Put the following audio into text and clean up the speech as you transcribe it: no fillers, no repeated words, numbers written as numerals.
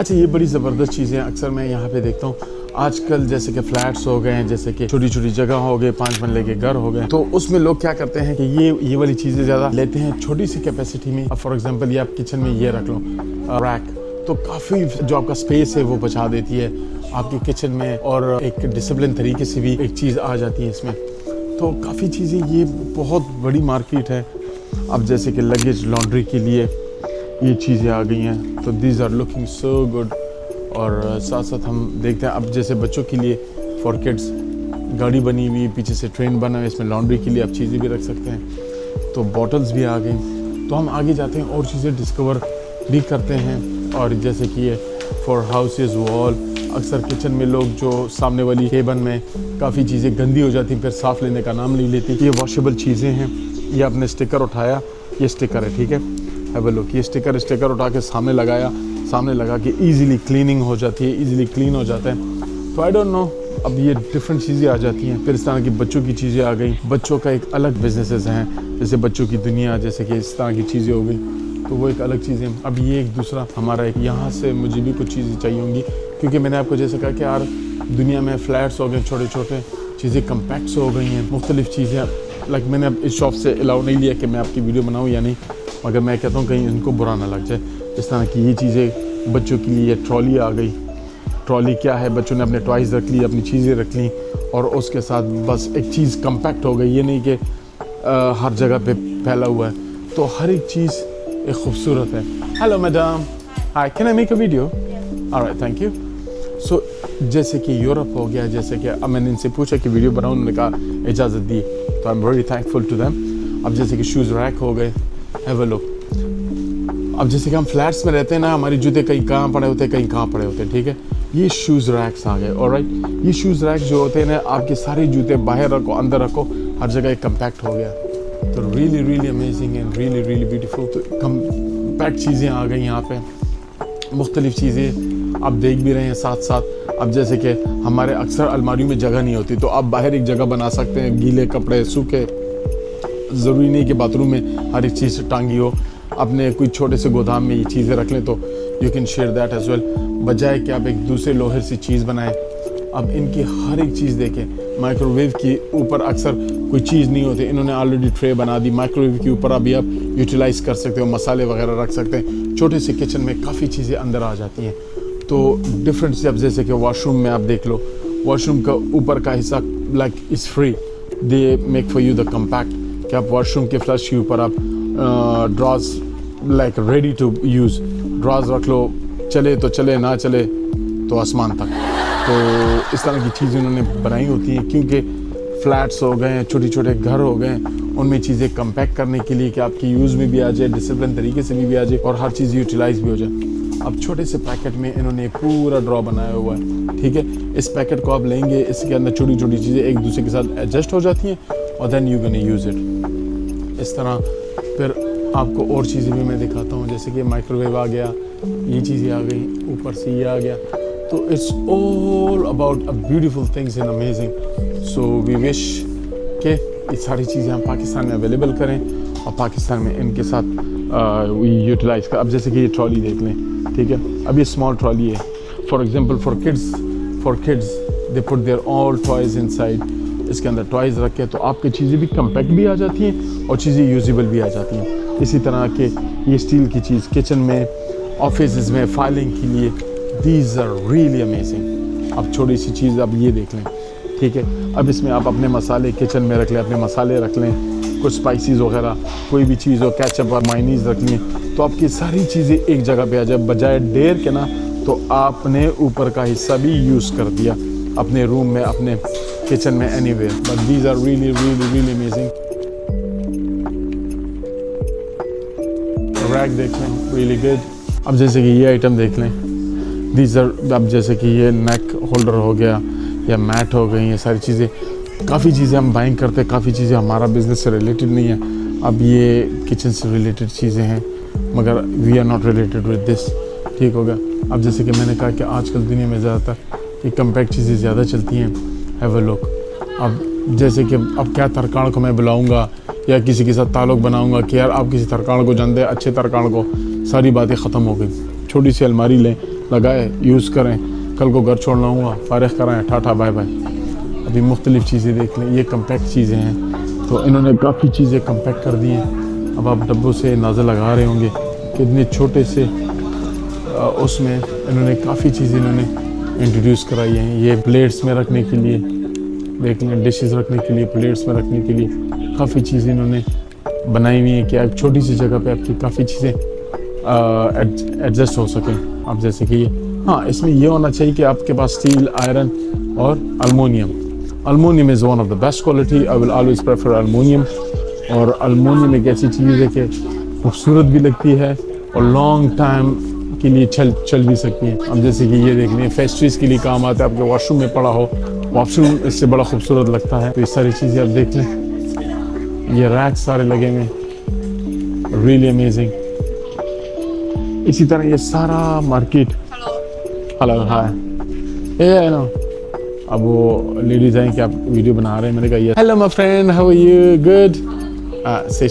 अच्छा, ये बड़ी ज़बरदस्त चीज़ें अक्सर मैं यहाँ पे देखता हूँ आजकल, जैसे कि फ्लैट्स हो गए हैं, जैसे कि छोटी छोटी जगह हो गए, 5 मरले के घर हो गए, तो उसमें लोग क्या करते हैं कि ये वाली चीज़ें ज़्यादा लेते हैं छोटी सी कैपेसिटी में। अब फॉर एग्जांपल ये आप किचन में ये रख लो रैक, तो काफ़ी जो आपका स्पेस है वो बचा देती है आपके किचन में, और एक डिसिप्लिन तरीके से भी एक चीज़ आ जाती है इसमें। तो काफ़ी चीज़ें, ये बहुत बड़ी मार्केट है। अब जैसे कि लगेज लॉन्ड्री के लिए ये चीज़ें आ गई हैं, तो these are looking so good. और साथ साथ हम देखते हैं अब जैसे बच्चों के लिए फॉर किड्स गाड़ी बनी हुई, पीछे से ट्रेन बना हुआ है, इसमें लॉन्ड्री के लिए आप चीज़ें भी रख सकते हैं। तो बॉटल्स भी आ गई। तो हम आगे जाते हैं और चीज़ें डिस्कवर भी करते हैं। और जैसे कि ये फॉर हाउसेज वॉल, अक्सर किचन में लोग जो सामने वाली केबन में काफ़ी चीज़ें गंदी हो जाती, फिर साफ़ लेने का नाम नहीं लेती। ये वॉशेबल चीज़ें हैं। ये आपने स्टिकर उठाया, ये स्टिकर है, ठीक है, हैव अ लुक। ये स्टिकर उठा के सामने लगाया, सामने लगा के इजीली क्लीनिंग हो जाती है, इजीली क्लीन हो जाता है। तो आई डोंट नो, अब ये डिफरेंट चीज़ें आ जाती हैं। फिर इस तरह की बच्चों की चीज़ें आ गई, बच्चों का एक अलग बिजनेसेस हैं, जैसे बच्चों की दुनिया, जैसे कि इस तरह की चीज़ें हो गई, तो वो एक अलग चीज़ें। अब ये एक दूसरा हमारा एक, यहाँ से मुझे भी कुछ चीज़ें चाहिए होंगी, क्योंकि मैंने आपको जैसे कहा कि यार दुनिया में फ्लैट्स हो गए, छोटे छोटे चीज़ें कम्पैक्ट्स हो गई हैं, मुख्तलिफ चीज़ें। लाइक मैंने अब इस शॉप से अलाउ नहीं लिया कि मैं आपकी वीडियो बनाऊँ या नहीं, मगर मैं कहता हूँ कहीं इनको बुरा ना लग जाए। इस तरह की ये चीज़ें बच्चों के लिए, ट्रॉली आ गई। ट्रॉली क्या है, बच्चों ने अपने टॉयज़ रख ली, अपनी चीज़ें रख ली, और उसके साथ बस एक चीज़ कम्पैक्ट हो गई। ये नहीं कि हर जगह पे फैला हुआ है, तो हर एक चीज़ एक खूबसूरत है। Hello madam, hi, can I make a video? Alright, thank you. So जैसे कि यूरोप हो गया, जैसे कि अब मैंने इनसे पूछा कि वीडियो बनाऊँ, उन्होंने कहा इजाज़त दी, तो I am very thankful to them. अब जैसे कि शूज़ रैक हो गए, हैव अ लुक। अब जैसे कि हम फ्लैट्स में रहते हैं ना, हमारे जूते कहीं कहाँ पड़े होते हैं, कहीं कहाँ पड़े होते हैं, ठीक है। ये शूज़ रैक्स आ गए, ऑलराइट। ये शूज़ रैक जो होते हैं ना, आपके सारे जूते बाहर रखो, अंदर रखो, हर जगह एक कम्पैक्ट हो गया। तो really really amazing and really really beautiful. तो कम्पैक्ट चीज़ें आ गई यहाँ पे, मुख्तलिफ चीज़ें आप देख भी रहे हैं साथ साथ। अब जैसे कि हमारे अक्सर अलमारियों में जगह नहीं होती, तो आप बाहर एक जगह बना सकते हैं, गीले कपड़े, सूखे, ज़रूरी नहीं कि बाथरूम में हर एक चीज़ टांगी हो। अपने कोई छोटे से गोदाम में ये चीज़ें रख लें, तो you can share that as well, बजाय कि आप एक दूसरे लोहे से चीज़ बनाएं। अब इनकी हर एक चीज़ देखें। माइक्रोवेव के ऊपर अक्सर कोई चीज़ नहीं होती, इन्होंने ऑलरेडी ट्रे बना दी। माइक्रोवेव के ऊपर अभी आप यूटिलाइज़ कर सकते हो, मसाले वगैरह रख सकते हैं। छोटे से किचन में काफ़ी चीज़ें अंदर आ जाती हैं। तो डिफरेंट से, अब जैसे कि वॉशरूम में आप देख लो, वॉशरूम का ऊपर का हिस्सा like is free, they make for you the compact, कि आप वॉशरूम के फ्लश के ऊपर आप drawers like ready to use drawers रख लो, चले तो चले, ना चले तो आसमान तक। तो इस तरह की चीज़ें उन्होंने बनाई होती हैं, क्योंकि फ्लैट्स हो गए, छोटे छोटे घर हो गए, उनमें चीज़ें कम्पैक्ट करने के लिए कि आपकी यूज़ में भी आ जाए, डिसिप्लिन तरीके से भी आ जाए, और हर चीज़ यूटिलाइज भी हो जाए। अब छोटे से पैकेट में इन्होंने पूरा ड्रॉ बनाया हुआ है, ठीक है। इस पैकेट को आप लेंगे, इसके अंदर छोटी छोटी चीज़ें एक दूसरे के साथ एडजस्ट हो जाती हैं, और then you can use it इस तरह। फिर आपको और चीज़ें भी मैं दिखाता हूँ, जैसे कि माइक्रोवेव आ गया, ये चीज़ें आ गई, ऊपर से ये आ गया। तो it's all about a beautiful things and amazing. So we wish के ये सारी चीज़ें हम पाकिस्तान में अवेलेबल करें, और पाकिस्तान में इनके साथ यूटिलाइज कर। अब जैसे कि ये ट्रॉली देख लें, ठीक है। अब ये स्मॉल ट्रॉली है, for example for kids they put their all toys inside. इसके अंदर टॉयज़ रखे तो आपकी चीज़ें भी कम्पैक्ट भी आ जाती हैं, और चीज़ें यूजेबल भी आ जाती हैं। इसी तरह के ये स्टील की चीज़ किचन में, ऑफिस में, फाइलिंग के लिए, दीज आर रियली अमेजिंग। अब छोटी सी चीज़ आप ये देख लें, ठीक है। अब इसमें आप अपने मसाले किचन में रख लें, अपने मसाले रख लें, कुछ स्पाइसेस वगैरह, कोई भी चीज़ हो, केचप और मायनीज़ रख लें, तो आपकी सारी चीज़ें एक जगह पे आ जाए, बजाय ढेर के ना। तो आपने ऊपर का हिस्सा भी यूज़ कर दिया अपने रूम में, अपने किचन में, anywhere. But these are really really really amazing. Rack देख लें, रियली गुड। अब जैसे कि ये आइटम देख लें, दीज आर, अब जैसे कि ये नेक होल्डर हो गया, या मैट हो गई, ये सारी चीज़ें, काफ़ी चीज़ें हम बाइंग करते हैं, काफ़ी चीज़ें हमारा बिजनेस से रिलेटेड नहीं है। अब ये किचन से रिलेटेड चीज़ें हैं, मगर we are not related with this, ठीक होगा। अब जैसे कि मैंने कहा कि आजकल दुनिया में ज़्यादातर ये कम्पैक्ट चीज़ें ज़्यादा चलती हैं, हैव अ लुक। अब जैसे कि अब क्या तरकाण को मैं बुलाऊँगा, या किसी के साथ ताल्लुक़ बनाऊँगा कि यार आप किसी तरकाण को जानते हैं, अच्छे तरकाण को, सारी बातें ख़त्म हो गई, छोटी सी अलमारी लें, लगाए, यूज़ करें, कल को घर छोड़ना हुआ फारिग कराएँ, टाटा बाय बाय। अभी मुख्तलिफ़ चीज़ें देख लें, ये कम्पैक्ट चीज़ें हैं, तो इन्होंने काफ़ी चीज़ें कम्पैक्ट कर दी हैं। अब आप डब्बों से अंदाज़ा लगा रहे होंगे कितने छोटे से उसमें इन्होंने काफ़ी चीज़ें इन्होंने इंट्रोड्यूस कराई हैं। ये प्लेट्स में रखने के लिए देख लें, डिशेस रखने के लिए, प्लेट्स में रखने के लिए काफ़ी चीज़ें इन्होंने बनाई हुई हैं कि आप छोटी सी जगह पे आपकी काफ़ी चीज़ें एडजस्ट हो सकें। अब जैसे कि हाँ, इसमें ये होना चाहिए कि आपके पास स्टील, आयरन और aluminium. Aluminium is one of the best quality, I will always prefer aluminium. और अल्मोनियम एक ऐसी चीज़ है कि खूबसूरत भी लगती है और लॉन्ग टाइम के लिए चल भी सकती है। अब जैसे कि ये देख लें, फैक्ट्रीज के लिए काम आता है, आपके वॉशरूम में पड़ा हो, वॉशरूम इससे बड़ा खूबसूरत लगता है। तो ये सारी चीज़ें आप देख लें, ये रैक सारे लगे हुए, रियली अमेजिंग। इसी तरह ये सारा मार्केट, हेलो हाय, ये नो, अब वो लेडीज हैं कि आप वीडियो बना रहे हैं, मैंने कहा ये hello my friend, how are you, good, से